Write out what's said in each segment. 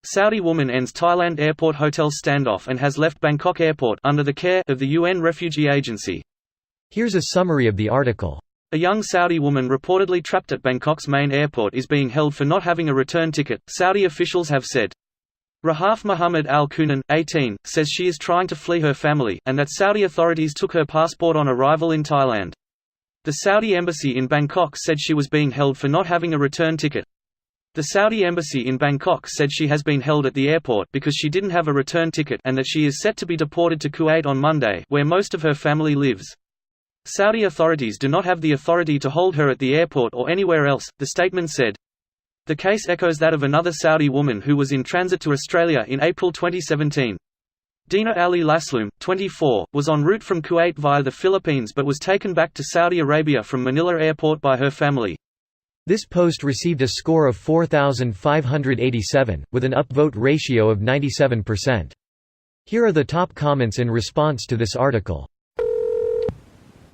Saudi woman ends Thailand airport hotel standoff and has left Bangkok airport under the care of the UN Refugee Agency. Here's a summary of the article. A young Saudi woman reportedly trapped at Bangkok's main airport is being held for not having a return ticket, Saudi officials have said. Rahaf Muhammad Al-Kunan, 18, says she is trying to flee her family, and that Saudi authorities took her passport on arrival in Thailand. The Saudi embassy in Bangkok said she was being held for not having a return ticket. The Saudi embassy in Bangkok said she has been held at the airport because she didn't have a return ticket and that she is set to be deported to Kuwait on Monday, where most of her family lives. Saudi authorities do not have the authority to hold her at the airport or anywhere else, the statement said. The case echoes that of another Saudi woman who was in transit to Australia in April 2017. Dina Ali Lasloom, 24, was en route from Kuwait via the Philippines but was taken back to Saudi Arabia from Manila Airport by her family. This post received a score of 4,587, with an upvote ratio of 97%. Here are the top comments in response to this article.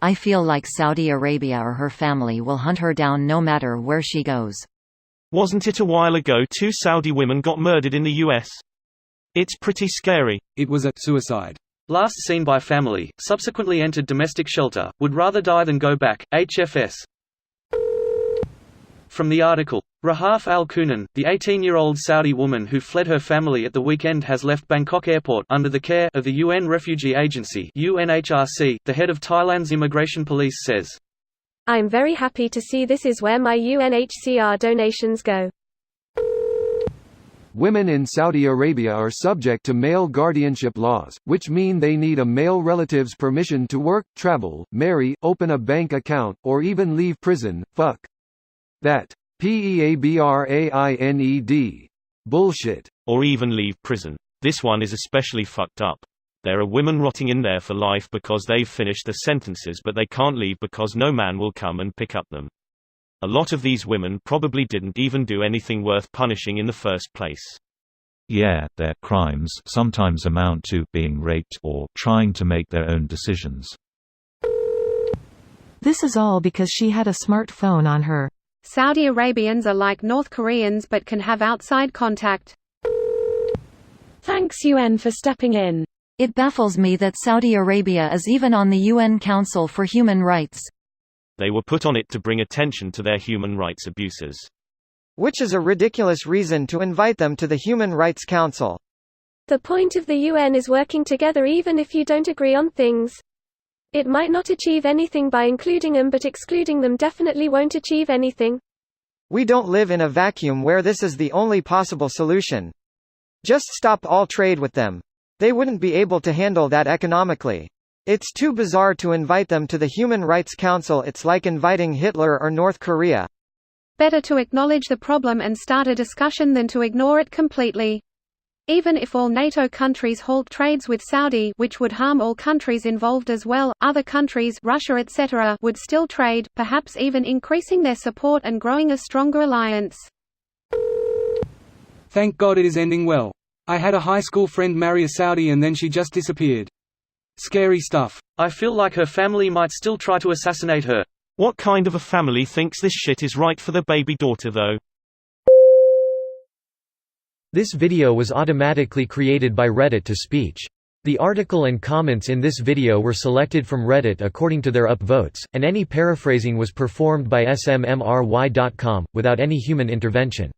I feel like Saudi Arabia or her family will hunt her down no matter where she goes. Wasn't it a while ago 2 Saudi women got murdered in the US? It's pretty scary. It was a suicide. Last seen by family, subsequently entered domestic shelter, would rather die than go back, HFS. From the article, Rahaf Al-Kunan, the 18-year-old Saudi woman who fled her family at the weekend has left Bangkok airport under the care of the UN Refugee Agency (UNHRC), the head of Thailand's immigration police says. I'm very happy to see this is where my UNHCR donations go. Women in Saudi Arabia are subject to male guardianship laws, which mean they need a male relative's permission to work, travel, marry, open a bank account, or even leave prison. Fuck that. PEABRAINED. Bullshit. Or even leave prison. This one is especially fucked up. There are women rotting in there for life because they've finished their sentences but they can't leave because no man will come and pick up them. A lot of these women probably didn't even do anything worth punishing in the first place. Yeah, their crimes sometimes amount to being raped or trying to make their own decisions. This is all because she had a smartphone on her. Saudi Arabians are like North Koreans but can have outside contact. Thanks UN for stepping in. It baffles me that Saudi Arabia is even on the UN Council for Human Rights. They were put on it to bring attention to their human rights abuses. Which is a ridiculous reason to invite them to the Human Rights Council. The point of the UN is working together even if you don't agree on things. It might not achieve anything by including them, but excluding them definitely won't achieve anything. We don't live in a vacuum where this is the only possible solution. Just stop all trade with them. They wouldn't be able to handle that economically. It's too bizarre to invite them to the Human Rights Council. It's like inviting Hitler or North Korea. Better to acknowledge the problem and start a discussion than to ignore it completely. Even if all NATO countries halt trades with Saudi, which would harm all countries involved as well, other countries, Russia etc., would still trade, perhaps even increasing their support and growing a stronger alliance. Thank God it is ending well. I had a high school friend marry a Saudi and then she just disappeared. Scary stuff. I feel like her family might still try to assassinate her. What kind of a family thinks this shit is right for their baby daughter though? This video was automatically created by Reddit to speech. The article and comments in this video were selected from Reddit according to their upvotes, and any paraphrasing was performed by smmry.com, without any human intervention.